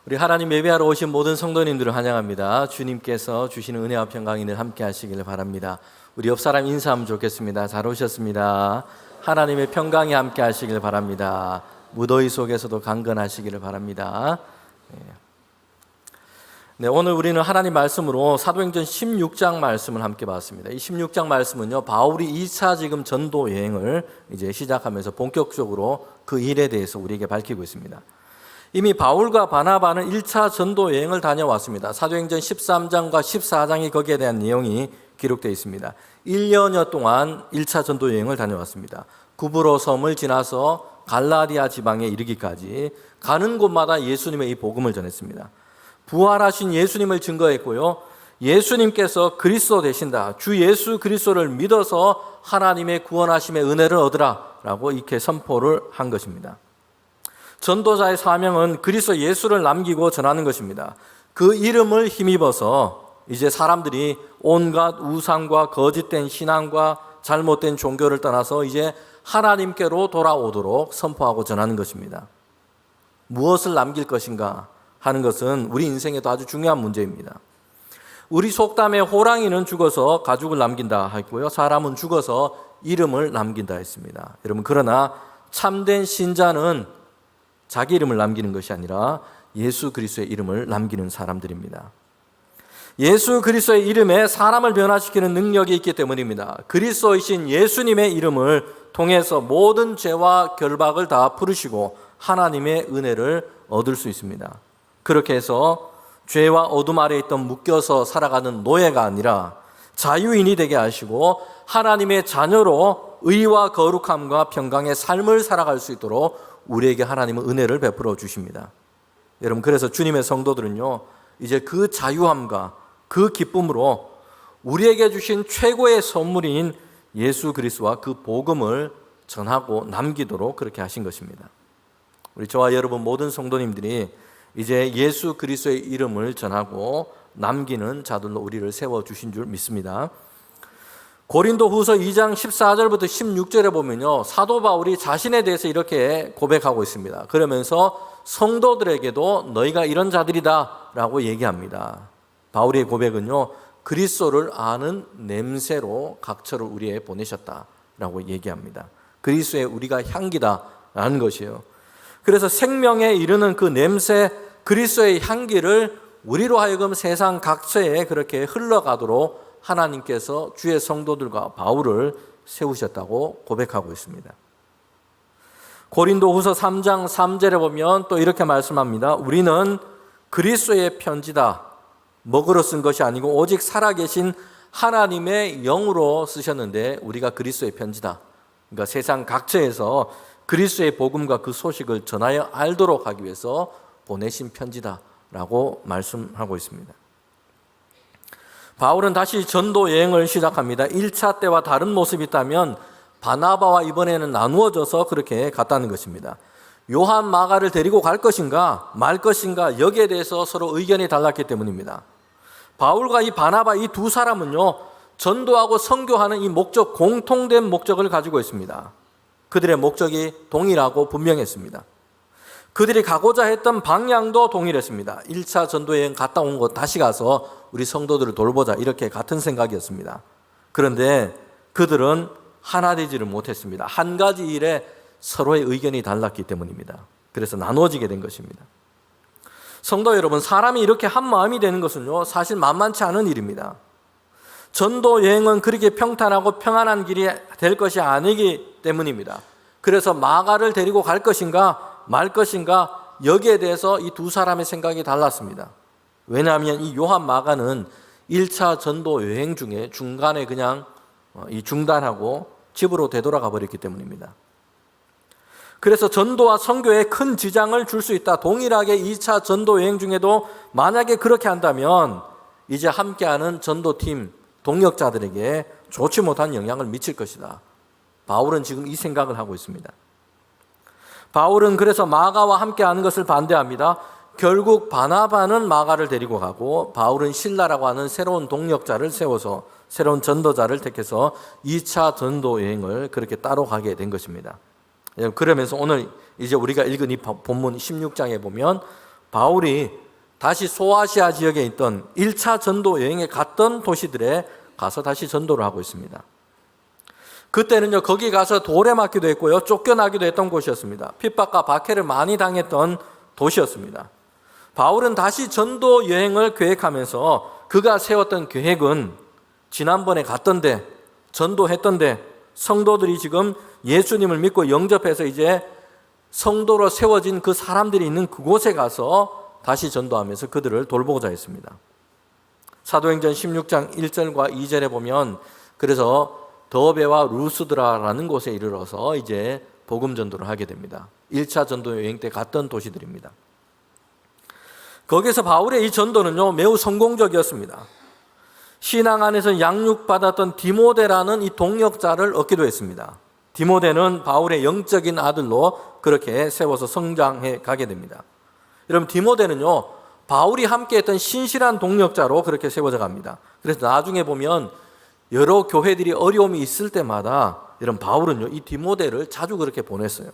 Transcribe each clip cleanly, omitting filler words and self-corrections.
우리 하나님 예배하러 오신 모든 성도님들을 환영합니다. 주님께서 주시는 은혜와 평강이 늘 함께 하시기를 바랍니다. 우리 옆 사람 인사하면 좋겠습니다. 잘 오셨습니다. 하나님의 평강이 함께 하시기를 바랍니다. 무더위 속에서도 강건하시기를 바랍니다. 네, 오늘 우리는 하나님 말씀으로 사도행전 16장 말씀을 함께 봤습니다. 이 16장 말씀은요, 바울이 2차 지금 전도 여행을 이제 시작하면서 본격적으로 그 일에 대해서 우리에게 밝히고 있습니다. 이미 바울과 바나바는 1차 전도 여행을 다녀왔습니다. 사도행전 13장과 14장이 거기에 대한 내용이 기록되어 있습니다. 1년여 동안 1차 전도 여행을 다녀왔습니다. 구브로 섬을 지나서 갈라디아 지방에 이르기까지 가는 곳마다 예수님의 이 복음을 전했습니다. 부활하신 예수님을 증거했고요, 예수님께서 그리스도 되신다, 주 예수 그리스도를 믿어서 하나님의 구원하심의 은혜를 얻으라 라고 이렇게 선포를 한 것입니다. 전도자의 사명은 그리스도 예수를 남기고 전하는 것입니다. 그 이름을 힘입어서 이제 사람들이 온갖 우상과 거짓된 신앙과 잘못된 종교를 떠나서 이제 하나님께로 돌아오도록 선포하고 전하는 것입니다. 무엇을 남길 것인가 하는 것은 우리 인생에도 아주 중요한 문제입니다. 우리 속담에 호랑이는 죽어서 가죽을 남긴다 했고요, 사람은 죽어서 이름을 남긴다 했습니다. 여러분, 그러나 참된 신자는 자기 이름을 남기는 것이 아니라 예수 그리스도의 이름을 남기는 사람들입니다. 예수 그리스도의 이름에 사람을 변화시키는 능력이 있기 때문입니다. 그리스도이신 예수님의 이름을 통해서 모든 죄와 결박을 다 풀으시고 하나님의 은혜를 얻을 수 있습니다. 그렇게 해서 죄와 어둠 아래에 있던 묶여서 살아가는 노예가 아니라 자유인이 되게 하시고 하나님의 자녀로 의와 거룩함과 평강의 삶을 살아갈 수 있도록 우리에게 하나님은 은혜를 베풀어 주십니다. 여러분, 그래서 주님의 성도들은요, 이제 그 자유함과 그 기쁨으로 우리에게 주신 최고의 선물인 예수 그리스도와 그 복음을 전하고 남기도록 그렇게 하신 것입니다. 우리 저와 여러분 모든 성도님들이 이제 예수 그리스도의 이름을 전하고 남기는 자들로 우리를 세워주신 줄 믿습니다. 고린도후서 2장 14절부터 16절에 보면요, 사도 바울이 자신에 대해서 이렇게 고백하고 있습니다. 그러면서 성도들에게도 너희가 이런 자들이다 라고 얘기합니다. 바울의 고백은요, 그리스도를 아는 냄새로 각처를 우리에 보내셨다라고 얘기합니다. 그리스도의 우리가 향기다 라는 것이에요. 그래서 생명에 이르는 그 냄새, 그리스도의 향기를 우리로 하여금 세상 각처에 그렇게 흘러가도록 하나님께서 주의 성도들과 바울을 세우셨다고 고백하고 있습니다. 고린도후서 3장 3절에 보면 또 이렇게 말씀합니다. 우리는 그리스도의 편지다. 먹으러 쓴 것이 아니고 오직 살아계신 하나님의 영으로 쓰셨는데 우리가 그리스도의 편지다. 그러니까 세상 각처에서 그리스도의 복음과 그 소식을 전하여 알도록 하기 위해서 보내신 편지다라고 말씀하고 있습니다. 바울은 다시 전도 여행을 시작합니다. 1차 때와 다른 모습이 있다면 바나바와 이번에는 나누어져서 그렇게 갔다는 것입니다. 요한 마가를 데리고 갈 것인가 말 것인가 여기에 대해서 서로 의견이 달랐기 때문입니다. 바울과 이 바나바 이 두 사람은요, 전도하고 선교하는 이 목적, 공통된 목적을 가지고 있습니다. 그들의 목적이 동일하고 분명했습니다. 그들이 가고자 했던 방향도 동일했습니다. 1차 전도여행 갔다 온 곳 다시 가서 우리 성도들을 돌보자, 이렇게 같은 생각이었습니다. 그런데 그들은 하나 되지를 못했습니다. 한 가지 일에 서로의 의견이 달랐기 때문입니다. 그래서 나누어지게 된 것입니다. 성도 여러분, 사람이 이렇게 한 마음이 되는 것은요, 사실 만만치 않은 일입니다. 전도 여행은 그렇게 평탄하고 평안한 길이 될 것이 아니기 때문입니다. 그래서 마가를 데리고 갈 것인가 말 것인가 여기에 대해서 이 두 사람의 생각이 달랐습니다. 왜냐하면 이 요한 마가는 1차 전도 여행 중에 중간에 그냥 중단하고 집으로 되돌아가 버렸기 때문입니다. 그래서 전도와 선교에 큰 지장을 줄 수 있다. 동일하게 2차 전도 여행 중에도 만약에 그렇게 한다면 이제 함께하는 전도팀 동역자들에게 좋지 못한 영향을 미칠 것이다. 바울은 지금 이 생각을 하고 있습니다. 바울은 그래서 마가와 함께하는 것을 반대합니다. 결국 바나바는 마가를 데리고 가고 바울은 실라라고 하는 새로운 동역자를 세워서 새로운 전도자를 택해서 2차 전도 여행을 그렇게 따로 가게 된 것입니다. 그러면서 오늘 이제 우리가 읽은 이 본문 16장에 보면 바울이 다시 소아시아 지역에 있던 1차 전도 여행에 갔던 도시들에 가서 다시 전도를 하고 있습니다. 그때는요, 거기 가서 돌에 맞기도 했고요, 쫓겨나기도 했던 곳이었습니다. 핍박과 박해를 많이 당했던 도시였습니다. 바울은 다시 전도 여행을 계획하면서 그가 세웠던 계획은 지난번에 갔던데, 전도했던데, 성도들이 지금 예수님을 믿고 영접해서 이제 성도로 세워진 그 사람들이 있는 그곳에 가서 다시 전도하면서 그들을 돌보고자 했습니다. 사도행전 16장 1절과 2절에 보면, 그래서 더베와 루스드라라는 곳에 이르러서 이제 복음 전도를 하게 됩니다. 1차 전도 여행 때 갔던 도시들입니다. 거기서 바울의 이 전도는요, 매우 성공적이었습니다. 신앙 안에서 양육받았던 디모데라는 이 동역자를 얻기도 했습니다. 디모데는 바울의 영적인 아들로 그렇게 세워서 성장해 가게 됩니다. 여러분, 디모데는요, 바울이 함께했던 신실한 동역자로 그렇게 세워져 갑니다. 그래서 나중에 보면 여러 교회들이 어려움이 있을 때마다 여러분, 바울은요, 이 디모데를 자주 그렇게 보냈어요.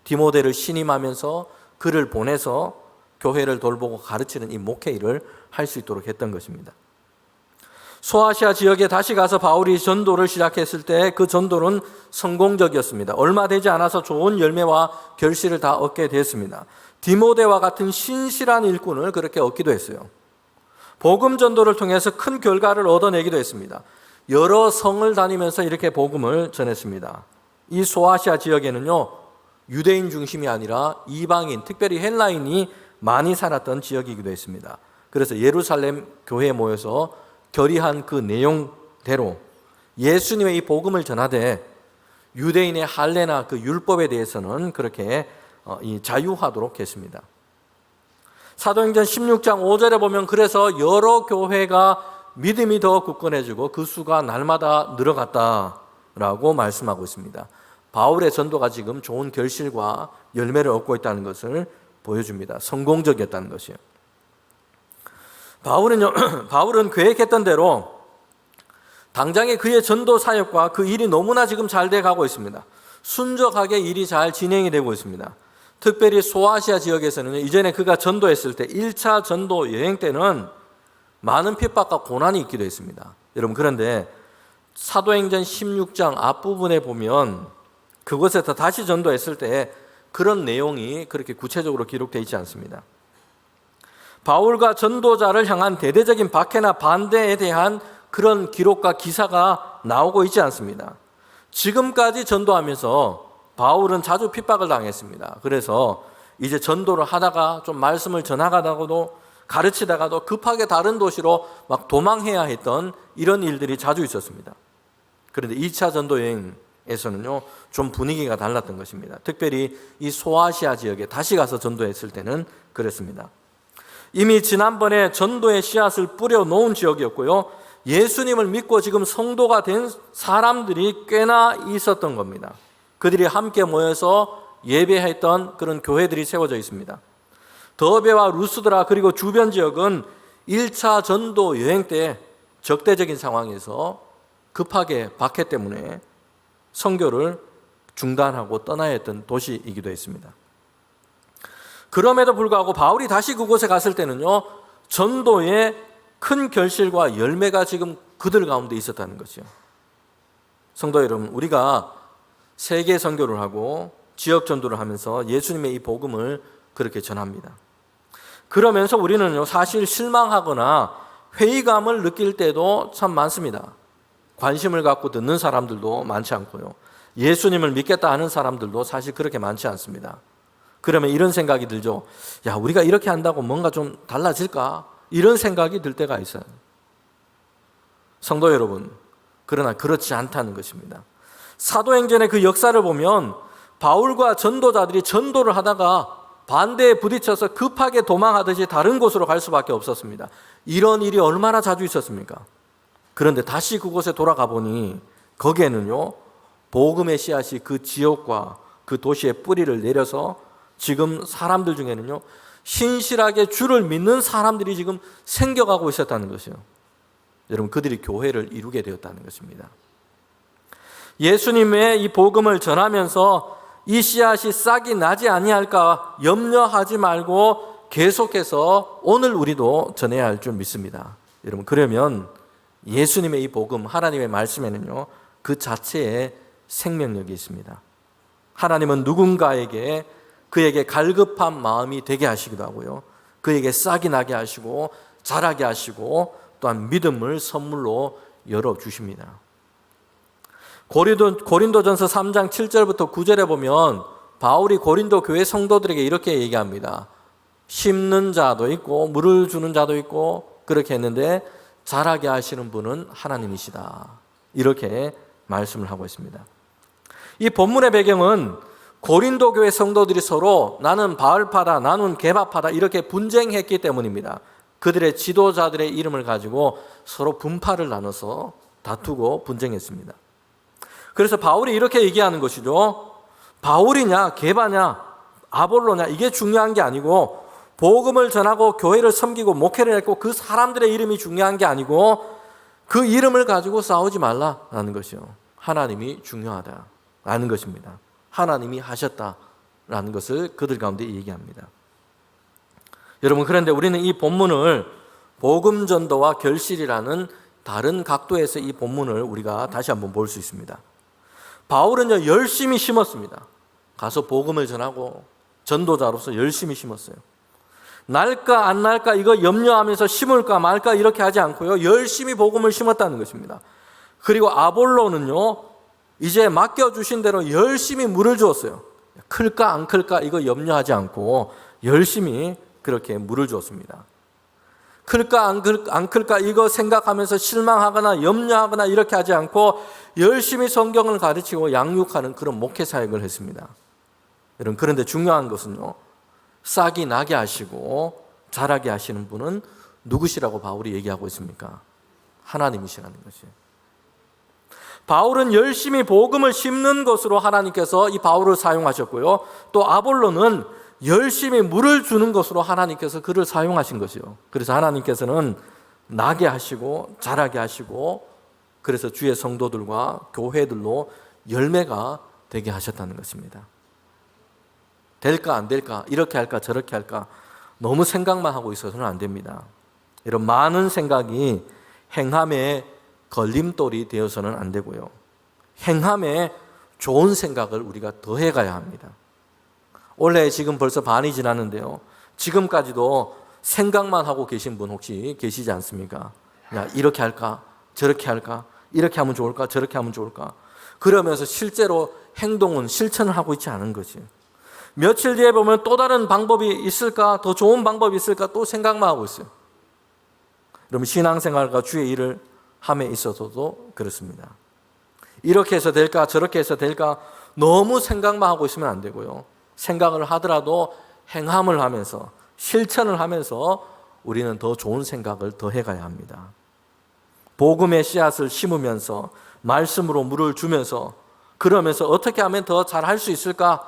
디모데를 신임하면서 그를 보내서 교회를 돌보고 가르치는 이 목회 일을 할 수 있도록 했던 것입니다. 소아시아 지역에 다시 가서 바울이 전도를 시작했을 때 그 전도는 성공적이었습니다. 얼마 되지 않아서 좋은 열매와 결실을 다 얻게 됐습니다. 디모데와 같은 신실한 일꾼을 그렇게 얻기도 했어요. 복음 전도를 통해서 큰 결과를 얻어내기도 했습니다. 여러 성을 다니면서 이렇게 복음을 전했습니다. 이 소아시아 지역에는요, 유대인 중심이 아니라 이방인, 특별히 헬라인이 많이 살았던 지역이기도 했습니다. 그래서 예루살렘 교회에 모여서 결의한 그 내용대로 예수님의 이 복음을 전하되 유대인의 할례나 그 율법에 대해서는 그렇게 자유하도록 했습니다. 사도행전 16장 5절에 보면, 그래서 여러 교회가 믿음이 더 굳건해지고 그 수가 날마다 늘어갔다라고 말씀하고 있습니다. 바울의 전도가 지금 좋은 결실과 열매를 얻고 있다는 것을 보여줍니다. 성공적이었다는 것이요. 바울은 계획했던 대로 당장의 그의 전도 사역과 그 일이 너무나 지금 잘 돼 가고 있습니다. 순적하게 일이 잘 진행이 되고 있습니다. 특별히 소아시아 지역에서는 이전에 그가 전도했을 때 1차 전도 여행 때는 많은 핍박과 고난이 있기도 했습니다. 여러분, 그런데 사도행전 16장 앞부분에 보면 그곳에서 다시 전도했을 때 그런 내용이 그렇게 구체적으로 기록되어 있지 않습니다. 바울과 전도자를 향한 대대적인 박해나 반대에 대한 그런 기록과 기사가 나오고 있지 않습니다. 지금까지 전도하면서 바울은 자주 핍박을 당했습니다. 그래서 이제 전도를 하다가 좀 말씀을 전하다가도 가르치다가도 급하게 다른 도시로 막 도망해야 했던 이런 일들이 자주 있었습니다. 그런데 2차 전도 여행에서는요, 좀 분위기가 달랐던 것입니다. 특별히 이 소아시아 지역에 다시 가서 전도했을 때는 그랬습니다. 이미 지난번에 전도의 씨앗을 뿌려놓은 지역이었고요, 예수님을 믿고 지금 성도가 된 사람들이 꽤나 있었던 겁니다. 그들이 함께 모여서 예배했던 그런 교회들이 세워져 있습니다. 더베와 루스드라 그리고 주변 지역은 1차 전도 여행 때 적대적인 상황에서 급하게 박해 때문에 선교를 중단하고 떠나야 했던 도시이기도 했습니다. 그럼에도 불구하고 바울이 다시 그곳에 갔을 때는요, 전도의 큰 결실과 열매가 지금 그들 가운데 있었다는 것이요. 성도 여러분, 우리가 세계 선교를 하고 지역 전도를 하면서 예수님의 이 복음을 그렇게 전합니다. 그러면서 우리는요, 사실 실망하거나 회의감을 느낄 때도 참 많습니다. 관심을 갖고 듣는 사람들도 많지 않고요, 예수님을 믿겠다 하는 사람들도 사실 그렇게 많지 않습니다. 그러면 이런 생각이 들죠. 야, 우리가 이렇게 한다고 뭔가 좀 달라질까? 이런 생각이 들 때가 있어요. 성도 여러분, 그러나 그렇지 않다는 것입니다. 사도행전의 그 역사를 보면 바울과 전도자들이 전도를 하다가 반대에 부딪혀서 급하게 도망하듯이 다른 곳으로 갈 수밖에 없었습니다. 이런 일이 얼마나 자주 있었습니까? 그런데 다시 그곳에 돌아가 보니 거기에는요, 복음의 씨앗이 그 지역과 그 도시의 뿌리를 내려서 지금 사람들 중에는요, 신실하게 주를 믿는 사람들이 지금 생겨가고 있었다는 것이요. 여러분, 그들이 교회를 이루게 되었다는 것입니다. 예수님의 이 복음을 전하면서 이 씨앗이 싹이 나지 아니할까 염려하지 말고 계속해서 오늘 우리도 전해야 할 줄 믿습니다. 여러분, 그러면 예수님의 이 복음, 하나님의 말씀에는요, 그 자체에 생명력이 있습니다. 하나님은 누군가에게 그에게 갈급한 마음이 되게 하시기도 하고요, 그에게 싹이 나게 하시고 자라게 하시고 또한 믿음을 선물로 열어주십니다. 고린도전서 3장 7절부터 9절에 보면 바울이 고린도 교회 성도들에게 이렇게 얘기합니다. 심는 자도 있고 물을 주는 자도 있고 그렇게 했는데 자라게 하시는 분은 하나님이시다. 이렇게 말씀을 하고 있습니다. 이 본문의 배경은 고린도 교회 성도들이 서로 나는 바울파다, 나는 게바파다 이렇게 분쟁했기 때문입니다. 그들의 지도자들의 이름을 가지고 서로 분파를 나눠서 다투고 분쟁했습니다. 그래서 바울이 이렇게 얘기하는 것이죠. 바울이냐 게바냐 아볼로냐 이게 중요한 게 아니고 복음을 전하고 교회를 섬기고 목회를 했고 그 사람들의 이름이 중요한 게 아니고 그 이름을 가지고 싸우지 말라라는 것이요. 하나님이 중요하다라는 것입니다. 하나님이 하셨다라는 것을 그들 가운데 얘기합니다. 여러분, 그런데 우리는 이 본문을 복음 전도와 결실이라는 다른 각도에서 이 본문을 우리가 다시 한번 볼 수 있습니다. 바울은요, 열심히 심었습니다. 가서 복음을 전하고 전도자로서 열심히 심었어요. 날까 안 날까 이거 염려하면서 심을까 말까 이렇게 하지 않고요, 열심히 복음을 심었다는 것입니다. 그리고 아볼로는요, 이제 맡겨주신 대로 열심히 물을 주었어요. 클까 안 클까 이거 염려하지 않고 열심히 그렇게 물을 주었습니다. 클까 안 클까 이거 생각하면서 실망하거나 염려하거나 이렇게 하지 않고 열심히 성경을 가르치고 양육하는 그런 목회 사역을 했습니다. 여러분, 그런데 중요한 것은요, 싹이 나게 하시고 자라게 하시는 분은 누구시라고 바울이 얘기하고 있습니까? 하나님이시라는 것이에요. 바울은 열심히 복음을 심는 것으로 하나님께서 이 바울을 사용하셨고요, 또 아볼로는 열심히 물을 주는 것으로 하나님께서 그를 사용하신 것이요. 그래서 하나님께서는 나게 하시고 자라게 하시고 그래서 주의 성도들과 교회들로 열매가 되게 하셨다는 것입니다. 될까 안 될까 이렇게 할까 저렇게 할까 너무 생각만 하고 있어서는 안 됩니다. 이런 많은 생각이 행함의 걸림돌이 되어서는 안 되고요, 행함에 좋은 생각을 우리가 더해가야 합니다. 올해 지금 벌써 반이 지났는데요, 지금까지도 생각만 하고 계신 분 혹시 계시지 않습니까? 야, 이렇게 할까 저렇게 할까 이렇게 하면 좋을까 저렇게 하면 좋을까 그러면서 실제로 행동은 실천을 하고 있지 않은 거지. 며칠 뒤에 보면 또 다른 방법이 있을까, 더 좋은 방법이 있을까 또 생각만 하고 있어요. 그럼 신앙생활과 주의 일을 함에 있어서도 그렇습니다. 이렇게 해서 될까 저렇게 해서 될까 너무 생각만 하고 있으면 안 되고요, 생각을 하더라도 행함을 하면서 실천을 하면서 우리는 더 좋은 생각을 더 해가야 합니다. 복음의 씨앗을 심으면서 말씀으로 물을 주면서 그러면서 어떻게 하면 더 잘할 수 있을까,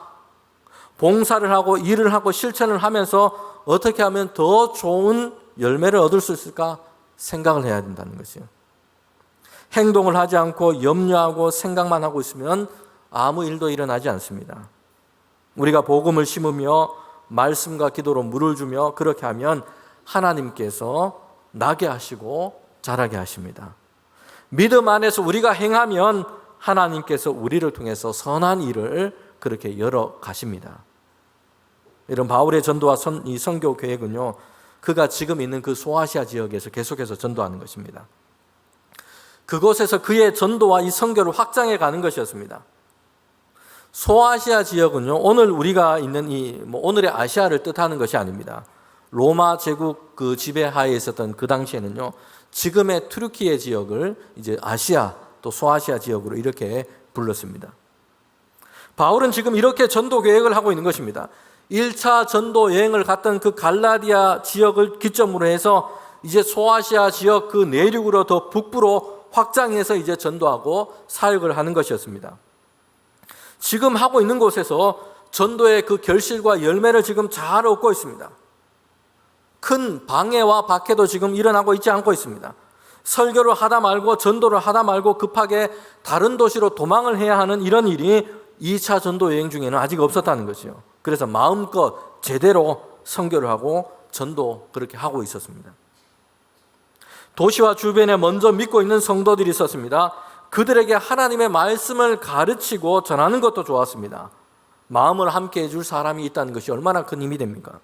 봉사를 하고 일을 하고 실천을 하면서 어떻게 하면 더 좋은 열매를 얻을 수 있을까 생각을 해야 된다는 것이에요. 행동을 하지 않고 염려하고 생각만 하고 있으면 아무 일도 일어나지 않습니다. 우리가 복음을 심으며 말씀과 기도로 물을 주며 그렇게 하면 하나님께서 나게 하시고 자라게 하십니다. 믿음 안에서 우리가 행하면 하나님께서 우리를 통해서 선한 일을 그렇게 열어 가십니다. 이런 바울의 전도와 이 선교 계획은요, 그가 지금 있는 그 소아시아 지역에서 계속해서 전도하는 것입니다. 그곳에서 그의 전도와 이 선교를 확장해 가는 것이었습니다. 소아시아 지역은요, 오늘 우리가 있는 오늘의 아시아를 뜻하는 것이 아닙니다. 로마 제국 그 지배하에 있었던 그 당시에는요, 지금의 튀르키예 지역을 이제 아시아 또 소아시아 지역으로 이렇게 불렀습니다. 바울은 지금 이렇게 전도 계획을 하고 있는 것입니다. 1차 전도 여행을 갔던 그 갈라디아 지역을 기점으로 해서 이제 소아시아 지역 그 내륙으로 더 북부로 확장해서 이제 전도하고 사역을 하는 것이었습니다. 지금 하고 있는 곳에서 전도의 그 결실과 열매를 지금 잘 얻고 있습니다. 큰 방해와 박해도 지금 일어나고 있지 않고 있습니다. 설교를 하다 말고 전도를 하다 말고 급하게 다른 도시로 도망을 해야 하는 이런 일이 2차 전도 여행 중에는 아직 없었다는 것이요. 그래서 마음껏 제대로 선교를 하고 전도 그렇게 하고 있었습니다. 도시와 주변에 먼저 믿고 있는 성도들이 있었습니다. 그들에게 하나님의 말씀을 가르치고 전하는 것도 좋았습니다. 마음을 함께 해줄 사람이 있다는 것이 얼마나 큰 힘이 됩니까?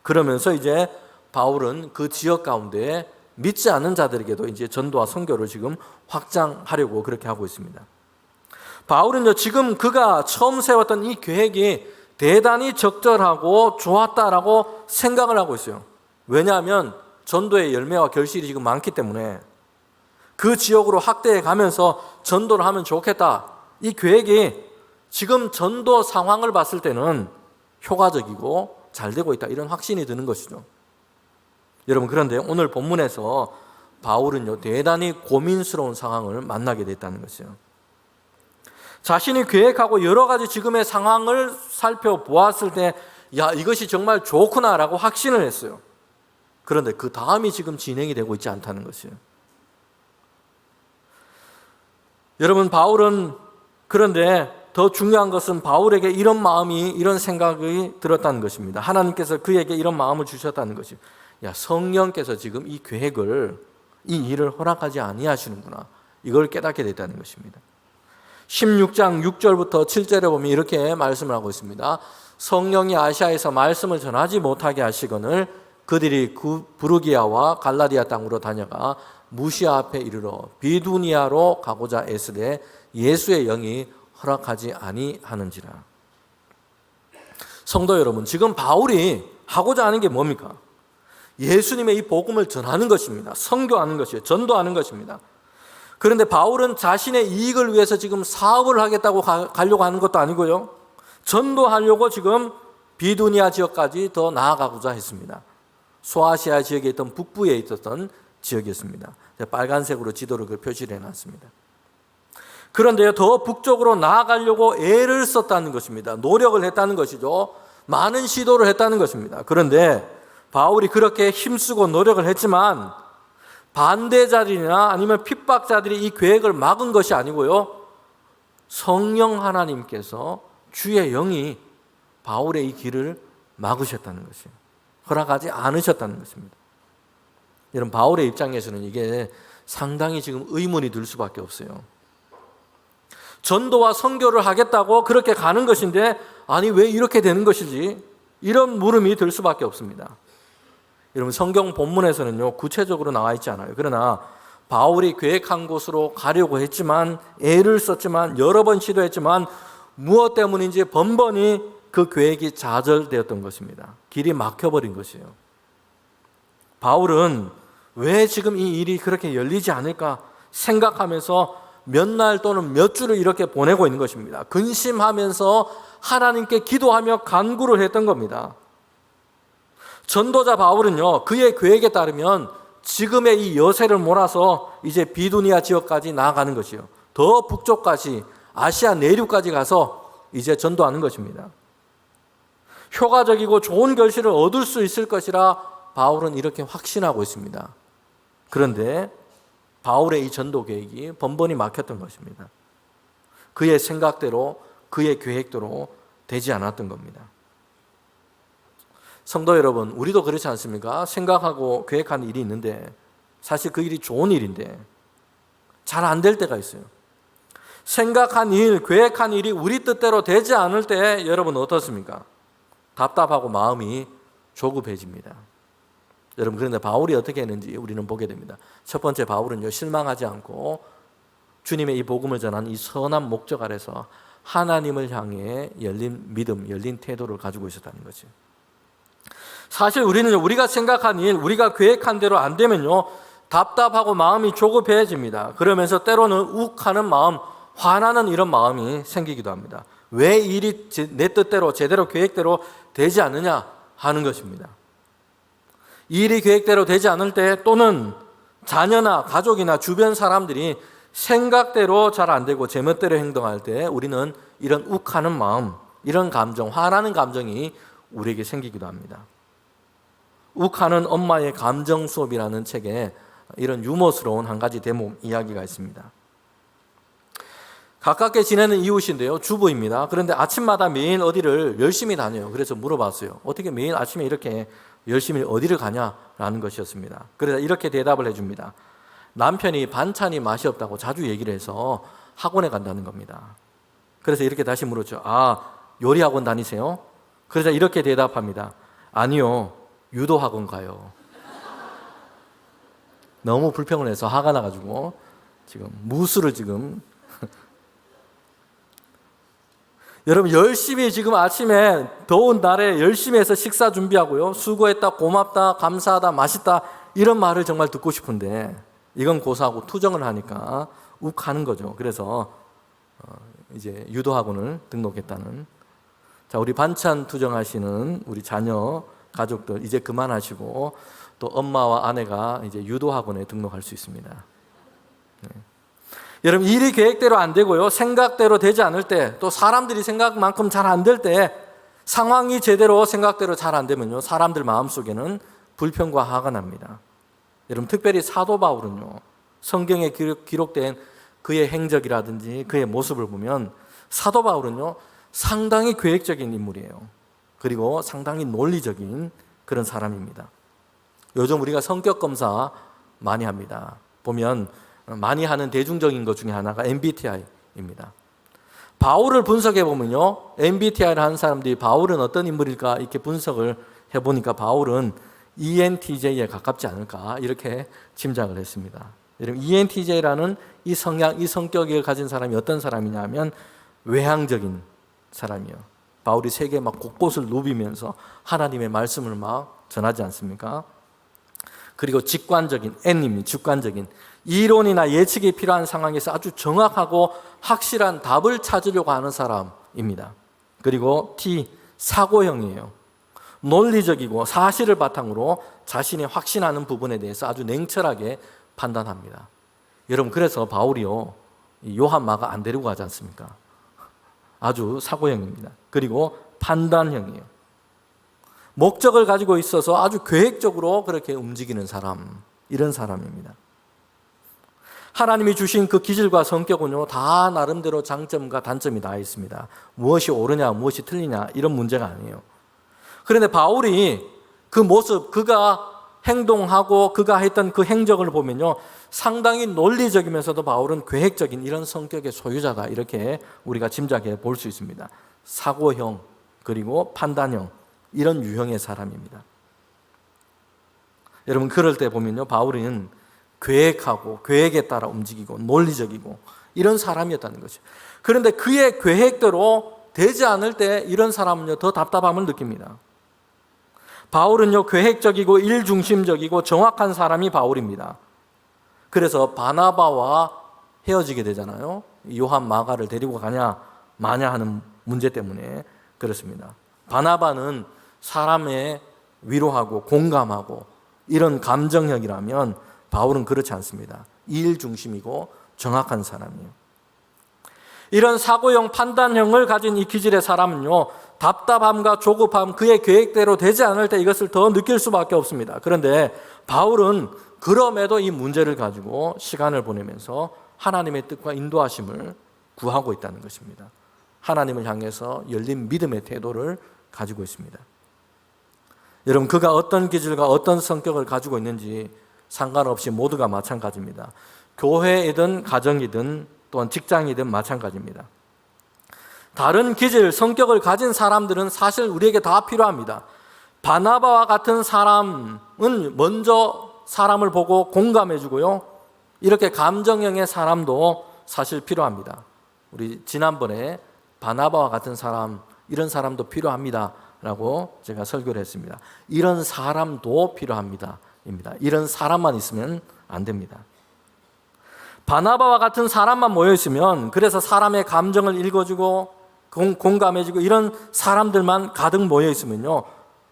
그러면서 이제 바울은 그 지역 가운데 믿지 않는 자들에게도 이제 전도와 선교를 지금 확장하려고 그렇게 하고 있습니다. 바울은요, 지금 그가 처음 세웠던 이 계획이 대단히 적절하고 좋았다라고 생각을 하고 있어요. 왜냐하면 전도의 열매와 결실이 지금 많기 때문에 그 지역으로 확대해 가면서 전도를 하면 좋겠다. 이 계획이 지금 전도 상황을 봤을 때는 효과적이고 잘 되고 있다. 이런 확신이 드는 것이죠. 여러분, 그런데 오늘 본문에서 바울은요, 대단히 고민스러운 상황을 만나게 됐다는 것이에요. 자신이 계획하고 여러 가지 지금의 상황을 살펴보았을 때, 야, 이것이 정말 좋구나라고 확신을 했어요. 그런데 그 다음이 지금 진행이 되고 있지 않다는 것이에요. 여러분, 바울은 그런데 더 중요한 것은 바울에게 이런 마음이, 이런 생각이 들었다는 것입니다. 하나님께서 그에게 이런 마음을 주셨다는 것이에요. 야, 성령께서 지금 이 계획을, 이 일을 허락하지 아니하시는구나. 이걸 깨닫게 됐다는 것입니다. 16장 6절부터 7절에 보면 이렇게 말씀을 하고 있습니다. 성령이 아시아에서 말씀을 전하지 못하게 하시거늘 그들이 부르기아와 갈라디아 땅으로 다녀가 무시아 앞에 이르러 비두니아로 가고자 애쓰되 예수의 영이 허락하지 아니하는지라. 성도 여러분, 지금 바울이 하고자 하는 게 뭡니까? 예수님의 이 복음을 전하는 것입니다. 선교하는 것이에요. 전도하는 것입니다. 그런데 바울은 자신의 이익을 위해서 지금 사업을 하겠다고 가려고 하는 것도 아니고요. 전도하려고 지금 비두니아 지역까지 더 나아가고자 했습니다. 소아시아 지역에 있던 북부에 있었던 지역이었습니다. 빨간색으로 지도를 표시를 해놨습니다. 그런데요, 더 북쪽으로 나아가려고 애를 썼다는 것입니다. 노력을 했다는 것이죠. 많은 시도를 했다는 것입니다. 그런데 바울이 그렇게 힘쓰고 노력을 했지만 반대자들이나 아니면 핍박자들이 이 계획을 막은 것이 아니고요, 성령 하나님께서 주의 영이 바울의 이 길을 막으셨다는 것이에요. 허락하지 않으셨다는 것입니다. 여러분, 바울의 입장에서는 이게 상당히 지금 의문이 들 수밖에 없어요. 전도와 선교를 하겠다고 그렇게 가는 것인데, 아니 왜 이렇게 되는 것이지? 이런 물음이 들 수밖에 없습니다. 여러분, 성경 본문에서는요, 구체적으로 나와 있지 않아요. 그러나 바울이 계획한 곳으로 가려고 했지만, 애를 썼지만, 여러 번 시도했지만 무엇 때문인지 번번이 그 계획이 좌절되었던 것입니다. 길이 막혀버린 것이에요. 바울은 왜 지금 이 일이 그렇게 열리지 않을까 생각하면서 몇 날 또는 몇 주를 이렇게 보내고 있는 것입니다. 근심하면서 하나님께 기도하며 간구를 했던 겁니다. 전도자 바울은요, 그의 계획에 따르면 지금의 이 여세를 몰아서 이제 비두니아 지역까지 나아가는 것이요, 더 북쪽까지 아시아 내륙까지 가서 이제 전도하는 것입니다. 효과적이고 좋은 결실을 얻을 수 있을 것이라 바울은 이렇게 확신하고 있습니다. 그런데 바울의 이 전도 계획이 번번이 막혔던 것입니다. 그의 생각대로, 그의 계획대로 되지 않았던 겁니다. 성도 여러분, 우리도 그렇지 않습니까? 생각하고 계획한 일이 있는데 사실 그 일이 좋은 일인데 잘 안 될 때가 있어요. 생각한 일, 계획한 일이 우리 뜻대로 되지 않을 때 여러분 어떻습니까? 답답하고 마음이 조급해집니다. 여러분, 그런데 바울이 어떻게 했는지 우리는 보게 됩니다. 첫 번째, 바울은요, 실망하지 않고 주님의 이 복음을 전한 이 선한 목적 아래서 하나님을 향해 열린 믿음, 열린 태도를 가지고 있었다는 거죠. 사실 우리는 우리가 생각한 일, 우리가 계획한 대로 안 되면요, 답답하고 마음이 조급해집니다. 그러면서 때로는 욱하는 마음, 화나는 이런 마음이 생기기도 합니다. 왜 일이 내 뜻대로, 제대로 계획대로 되지 않느냐 하는 것입니다. 일이 계획대로 되지 않을 때, 또는 자녀나 가족이나 주변 사람들이 생각대로 잘 안 되고 제멋대로 행동할 때 우리는 이런 욱하는 마음, 이런 감정, 화나는 감정이 우리에게 생기기도 합니다. 욱하는 엄마의 감정 수업이라는 책에 이런 유머스러운 한 가지 대목 이야기가 있습니다. 가깝게 지내는 이웃인데요. 주부입니다. 그런데 아침마다 매일 어디를 열심히 다녀요. 그래서 물어봤어요. 어떻게 매일 아침에 이렇게 열심히 어디를 가냐라는 것이었습니다. 그래서 이렇게 대답을 해줍니다. 남편이 반찬이 맛이 없다고 자주 얘기를 해서 학원에 간다는 겁니다. 그래서 이렇게 다시 물었죠. 아, 요리학원 다니세요? 그래서 이렇게 대답합니다. 아니요, 유도학원 가요. 너무 불평을 해서 화가 나가지고 지금 무술을 지금 여러분 열심히 지금 아침에 더운 날에 열심히 해서 식사 준비하고요. 수고했다, 고맙다, 감사하다, 맛있다 이런 말을 정말 듣고 싶은데 이건 고사하고 투정을 하니까 욱하는 거죠. 그래서 이제 유도학원을 등록했다는. 자, 우리 반찬 투정하시는 우리 자녀 가족들 이제 그만하시고 또 엄마와 아내가 이제 유도학원에 등록할 수 있습니다. 네. 여러분 일이 계획대로 안 되고요. 생각대로 되지 않을 때 또 사람들이 생각만큼 잘 안 될 때 상황이 제대로 생각대로 잘 안 되면요. 사람들 마음속에는 불평과 화가 납니다. 여러분 특별히 사도 바울은요. 성경에 기록된 그의 행적이라든지 그의 모습을 보면 사도 바울은요. 상당히 계획적인 인물이에요. 그리고 상당히 논리적인 그런 사람입니다. 요즘 우리가 성격 검사 많이 합니다. 보면 많이 하는 대중적인 것 중에 하나가 MBTI입니다. 바울을 분석해 보면요, MBTI를 하는 사람들이 바울은 어떤 인물일까 이렇게 분석을 해보니까 바울은 ENTJ에 가깝지 않을까 이렇게 짐작을 했습니다. 여러분 ENTJ라는 이 성향, 이 성격을 가진 사람이 어떤 사람이냐면 외향적인 사람이에요. 바울이 세계 막 곳곳을 누비면서 하나님의 말씀을 막 전하지 않습니까? 그리고 직관적인 N입니다. 직관적인 이론이나 예측이 필요한 상황에서 아주 정확하고 확실한 답을 찾으려고 하는 사람입니다. 그리고 T, 사고형이에요. 논리적이고 사실을 바탕으로 자신이 확신하는 부분에 대해서 아주 냉철하게 판단합니다. 여러분 그래서 바울이요 요한 마가 안 데리고 가지 않습니까? 아주 사고형입니다. 그리고 판단형이에요. 목적을 가지고 있어서 아주 계획적으로 그렇게 움직이는 사람, 이런 사람입니다. 하나님이 주신 그 기질과 성격은요, 다 나름대로 장점과 단점이 다 있습니다. 무엇이 옳으냐, 무엇이 틀리냐, 이런 문제가 아니에요. 그런데 바울이 그 모습, 그가 행동하고 그가 했던 그 행적을 보면요, 상당히 논리적이면서도 바울은 계획적인 이런 성격의 소유자다. 이렇게 우리가 짐작해 볼 수 있습니다. 사고형, 그리고 판단형, 이런 유형의 사람입니다. 여러분, 그럴 때 보면요, 바울은 계획하고 계획에 따라 움직이고 논리적이고 이런 사람이었다는 거죠. 그런데 그의 계획대로 되지 않을 때 이런 사람은요 더 답답함을 느낍니다. 바울은요 계획적이고 일중심적이고 정확한 사람이 바울입니다. 그래서 바나바와 헤어지게 되잖아요. 요한 마가를 데리고 가냐 마냐 하는 문제 때문에 그렇습니다. 바나바는 사람의 위로하고 공감하고 이런 감정형이라면 바울은 그렇지 않습니다. 일 중심이고 정확한 사람이에요. 이런 사고형 판단형을 가진 이 기질의 사람은요, 답답함과 조급함, 그의 계획대로 되지 않을 때 이것을 더 느낄 수밖에 없습니다. 그런데 바울은 그럼에도 이 문제를 가지고 시간을 보내면서 하나님의 뜻과 인도하심을 구하고 있다는 것입니다. 하나님을 향해서 열린 믿음의 태도를 가지고 있습니다. 여러분, 그가 어떤 기질과 어떤 성격을 가지고 있는지 상관없이 모두가 마찬가지입니다. 교회이든 가정이든 또한 직장이든 마찬가지입니다. 다른 기질, 성격을 가진 사람들은 사실 우리에게 다 필요합니다. 바나바와 같은 사람은 먼저 사람을 보고 공감해주고요. 이렇게 감정형의 사람도 사실 필요합니다. 우리 지난번에 바나바와 같은 사람, 이런 사람도 필요합니다 라고 제가 설교를 했습니다. 이런 사람도 필요합니다. 이런 사람만 있으면 안 됩니다. 바나바와 같은 사람만 모여있으면, 그래서 사람의 감정을 읽어주고 공감해주고 이런 사람들만 가득 모여있으면요,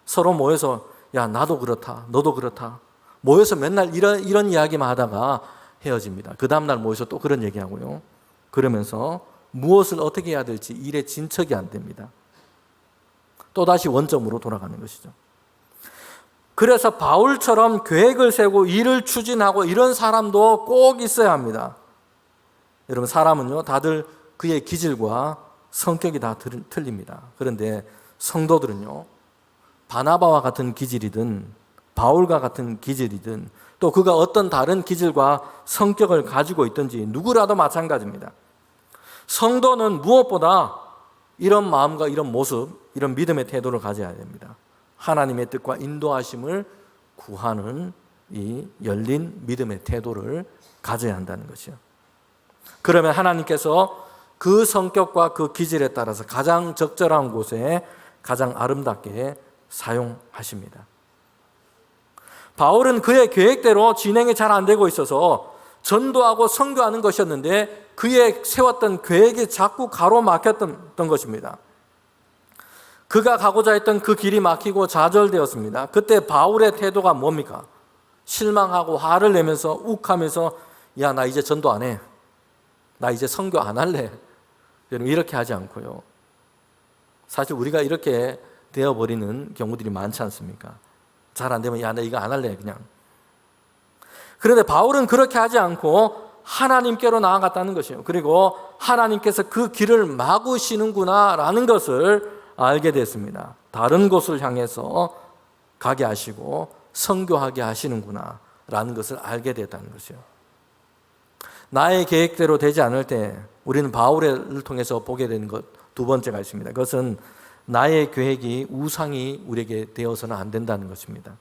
서로 모여서 야 나도 그렇다 너도 그렇다 모여서 맨날 이런 이야기만 하다가 헤어집니다. 그 다음날 모여서 또 그런 얘기하고요. 그러면서 무엇을 어떻게 해야 될지 일에 진척이 안 됩니다. 또다시 원점으로 돌아가는 것이죠. 그래서 바울처럼 계획을 세우고 일을 추진하고 이런 사람도 꼭 있어야 합니다. 여러분, 사람은요 다들 그의 기질과 성격이 다 틀립니다. 그런데 성도들은요, 바나바와 같은 기질이든 바울과 같은 기질이든 또 그가 어떤 다른 기질과 성격을 가지고 있든지 누구라도 마찬가지입니다. 성도는 무엇보다 이런 마음과 이런 모습, 이런 믿음의 태도를 가져야 됩니다. 하나님의 뜻과 인도하심을 구하는 이 열린 믿음의 태도를 가져야 한다는 것이요. 그러면 하나님께서 그 성격과 그 기질에 따라서 가장 적절한 곳에 가장 아름답게 사용하십니다. 바울은 그의 계획대로 진행이 잘 안 되고 있어서 전도하고 선교하는 것이었는데 그의 세웠던 계획이 자꾸 가로막혔던 것입니다. 그가 가고자 했던 그 길이 막히고 좌절되었습니다. 그때 바울의 태도가 뭡니까? 실망하고 화를 내면서 욱하면서 야, 나 이제 전도 안 해. 나 이제 선교 안 할래. 여러분, 이렇게 하지 않고요. 사실 우리가 이렇게 되어버리는 경우들이 많지 않습니까? 잘 안 되면 야, 나 이거 안 할래 그냥. 그런데 바울은 그렇게 하지 않고 하나님께로 나아갔다는 것이에요. 그리고 하나님께서 그 길을 막으시는구나라는 것을 알게 됐습니다. 다른 곳을 향해서 가게 하시고 선교하게 하시는구나라는 것을 알게 됐다는 것이요. 나의 계획대로 되지 않을 때 우리는 바울을 통해서 보게 되는 것 두 번째가 있습니다. 그것은 나의 계획이 우상이 우리에게 되어서는 안 된다는 것입니다.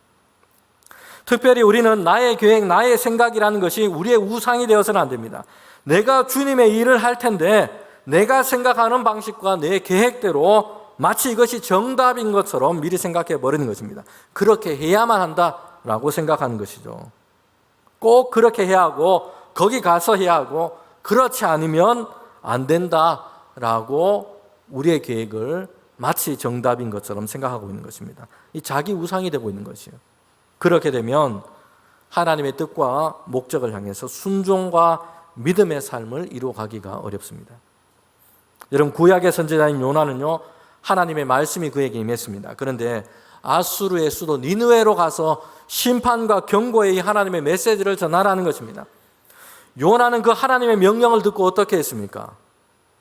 특별히 우리는 나의 계획, 나의 생각이라는 것이 우리의 우상이 되어서는 안 됩니다. 내가 주님의 일을 할 텐데 내가 생각하는 방식과 내 계획대로 마치 이것이 정답인 것처럼 미리 생각해 버리는 것입니다. 그렇게 해야만 한다라고 생각하는 것이죠. 꼭 그렇게 해야 하고 거기 가서 해야 하고 그렇지 않으면 안 된다라고 우리의 계획을 마치 정답인 것처럼 생각하고 있는 것입니다. 이 자기 우상이 되고 있는 것이에요. 그렇게 되면 하나님의 뜻과 목적을 향해서 순종과 믿음의 삶을 이루어가기가 어렵습니다. 여러분, 구약의 선지자인 요나는요, 하나님의 말씀이 그에게 임했습니다. 그런데 아수르의 수도 니느웨로 가서 심판과 경고의 하나님의 메시지를 전하라는 것입니다. 요나는 그 하나님의 명령을 듣고 어떻게 했습니까?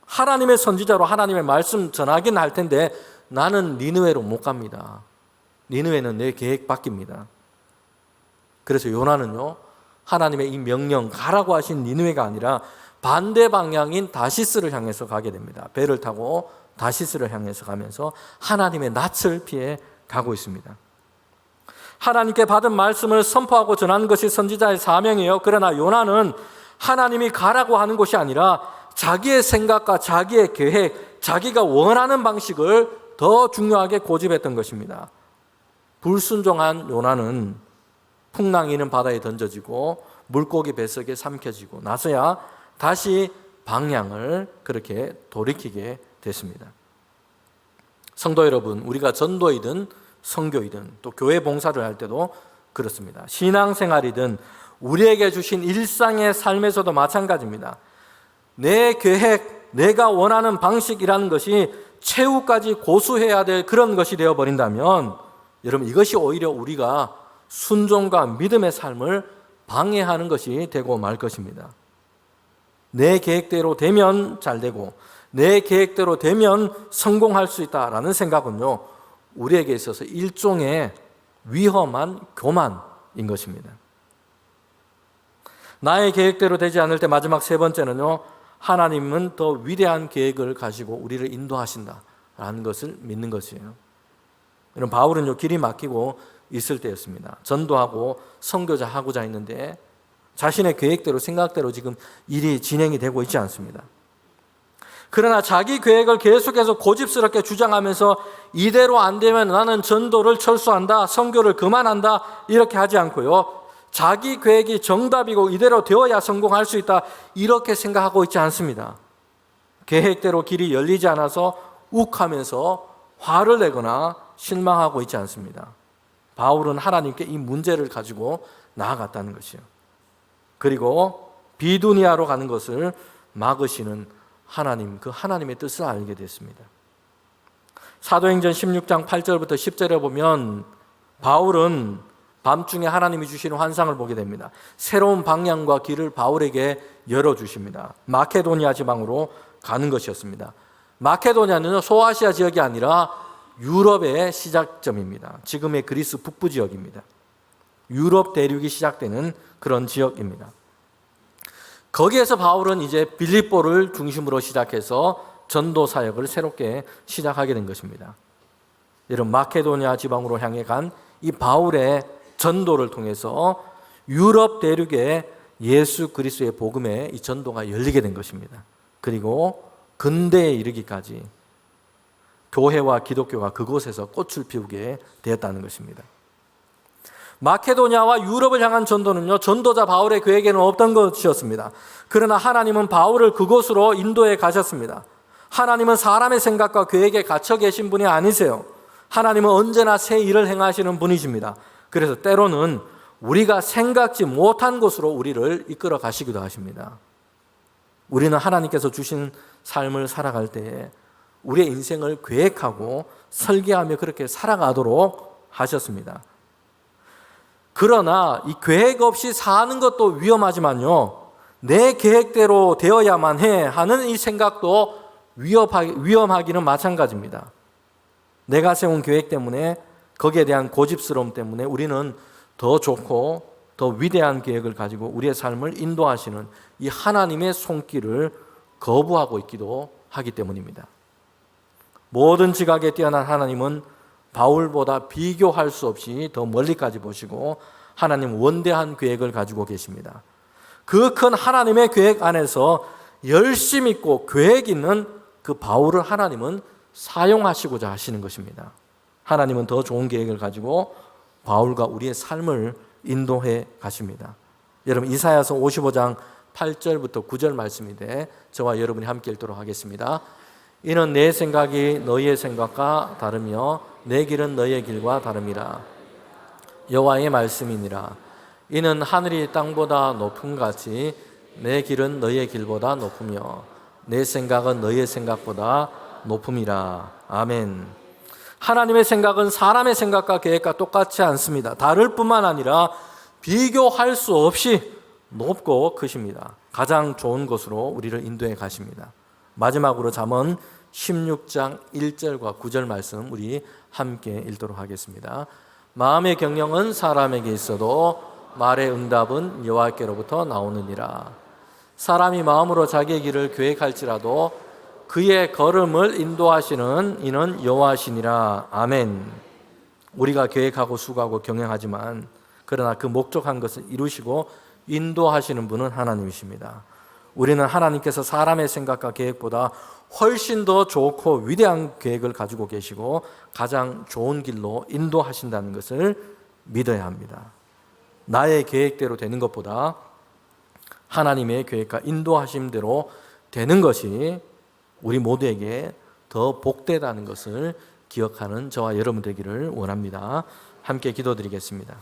하나님의 선지자로 하나님의 말씀 전하긴 할 텐데 나는 니느웨로 못 갑니다. 니느웨는 내 계획 밖입니다. 그래서 요나는요, 하나님의 이 명령, 가라고 하신 니느웨가 아니라 반대 방향인 다시스를 향해서 가게 됩니다. 배를 타고 다시스를 향해서 가면서 하나님의 낯을 피해 가고 있습니다. 하나님께 받은 말씀을 선포하고 전하는 것이 선지자의 사명이에요. 그러나 요나는 하나님이 가라고 하는 것이 아니라 자기의 생각과 자기의 계획, 자기가 원하는 방식을 더 중요하게 고집했던 것입니다. 불순종한 요나는 풍랑이는 바다에 던져지고 물고기 뱃속에 삼켜지고 나서야 다시 방향을 그렇게 돌이키게 됐습니다. 성도 여러분, 우리가 전도이든 선교이든 또 교회 봉사를 할 때도 그렇습니다. 신앙생활이든 우리에게 주신 일상의 삶에서도 마찬가지입니다. 내 계획, 내가 원하는 방식이라는 것이 최후까지 고수해야 될 그런 것이 되어버린다면 여러분, 이것이 오히려 우리가 순종과 믿음의 삶을 방해하는 것이 되고 말 것입니다. 내 계획대로 되면 잘 되고 내 계획대로 되면 성공할 수 있다라는 생각은요, 우리에게 있어서 일종의 위험한 교만인 것입니다. 나의 계획대로 되지 않을 때 마지막 세 번째는요, 하나님은 더 위대한 계획을 가지고 우리를 인도하신다라는 것을 믿는 것이에요. 이런 바울은요, 길이 막히고 있을 때였습니다. 전도하고 선교자 하고자 했는데 자신의 계획대로 생각대로 지금 일이 진행이 되고 있지 않습니다. 그러나 자기 계획을 계속해서 고집스럽게 주장하면서 이대로 안 되면 나는 전도를 철수한다, 선교를 그만한다 이렇게 하지 않고요, 자기 계획이 정답이고 이대로 되어야 성공할 수 있다 이렇게 생각하고 있지 않습니다. 계획대로 길이 열리지 않아서 욱하면서 화를 내거나 실망하고 있지 않습니다. 바울은 하나님께 이 문제를 가지고 나아갔다는 것이에요. 그리고 비두니아로 가는 것을 막으시는 하나님, 그 하나님의 뜻을 알게 됐습니다. 사도행전 16장 8절부터 10절에 보면 바울은 밤중에 하나님이 주시는 환상을 보게 됩니다. 새로운 방향과 길을 바울에게 열어주십니다. 마케도니아 지방으로 가는 것이었습니다. 마케도니아는 소아시아 지역이 아니라 유럽의 시작점입니다. 지금의 그리스 북부 지역입니다. 유럽 대륙이 시작되는 그런 지역입니다. 거기에서 바울은 이제 빌립보를 중심으로 시작해서 전도 사역을 새롭게 시작하게 된 것입니다. 여러분, 마케도니아 지방으로 향해 간 이 바울의 전도를 통해서 유럽 대륙에 예수 그리스도의 복음의 이 전도가 열리게 된 것입니다. 그리고 근대에 이르기까지 교회와 기독교가 그곳에서 꽃을 피우게 되었다는 것입니다. 마케도니아와 유럽을 향한 전도는요, 전도자 바울의 계획에는 없던 것이었습니다. 그러나 하나님은 바울을 그곳으로 인도해 가셨습니다. 하나님은 사람의 생각과 계획에 갇혀 계신 분이 아니세요. 하나님은 언제나 새 일을 행하시는 분이십니다. 그래서 때로는 우리가 생각지 못한 곳으로 우리를 이끌어 가시기도 하십니다. 우리는 하나님께서 주신 삶을 살아갈 때에 우리의 인생을 계획하고 설계하며 그렇게 살아가도록 하셨습니다. 그러나 이 계획 없이 사는 것도 위험하지만요, 내 계획대로 되어야만 해 하는 이 생각도 위험하기는 마찬가지입니다. 내가 세운 계획 때문에, 거기에 대한 고집스러움 때문에 우리는 더 좋고 더 위대한 계획을 가지고 우리의 삶을 인도하시는 이 하나님의 손길을 거부하고 있기도 하기 때문입니다. 모든 지각에 뛰어난 하나님은 바울보다 비교할 수 없이 더 멀리까지 보시고 하나님 원대한 계획을 가지고 계십니다. 그 큰 하나님의 계획 안에서 열심 있고 계획 있는 그 바울을 하나님은 사용하시고자 하시는 것입니다. 하나님은 더 좋은 계획을 가지고 바울과 우리의 삶을 인도해 가십니다. 여러분, 이사야서 55장 8절부터 9절 말씀인데 저와 여러분이 함께 읽도록 하겠습니다. 이는 내 생각이 너희의 생각과 다르며 내 길은 너희의 길과 다름이라. 여호와의 말씀이니라. 이는 하늘이 땅보다 높음 같이 내 길은 너희의 길보다 높으며 내 생각은 너희의 생각보다 높음이라. 아멘. 하나님의 생각은 사람의 생각과 계획과 똑같지 않습니다. 다를 뿐만 아니라 비교할 수 없이 높고 크십니다. 가장 좋은 곳으로 우리를 인도해 가십니다. 마지막으로 잠언 16장 1절과 9절 말씀 우리 함께 읽도록 하겠습니다. 마음의 경영은 사람에게 있어도 말의 응답은 여호와께로부터 나오느니라. 사람이 마음으로 자기의 길을 계획할지라도 그의 걸음을 인도하시는 이는 여호와시니라. 아멘. 우리가 계획하고 수고하고 경영하지만 그러나 그 목적한 것을 이루시고 인도하시는 분은 하나님이십니다. 우리는 하나님께서 사람의 생각과 계획보다 훨씬 더 좋고 위대한 계획을 가지고 계시고 가장 좋은 길로 인도하신다는 것을 믿어야 합니다. 나의 계획대로 되는 것보다 하나님의 계획과 인도하심대로 되는 것이 우리 모두에게 더 복되다는 것을 기억하는 저와 여러분 되기를 원합니다. 함께 기도드리겠습니다.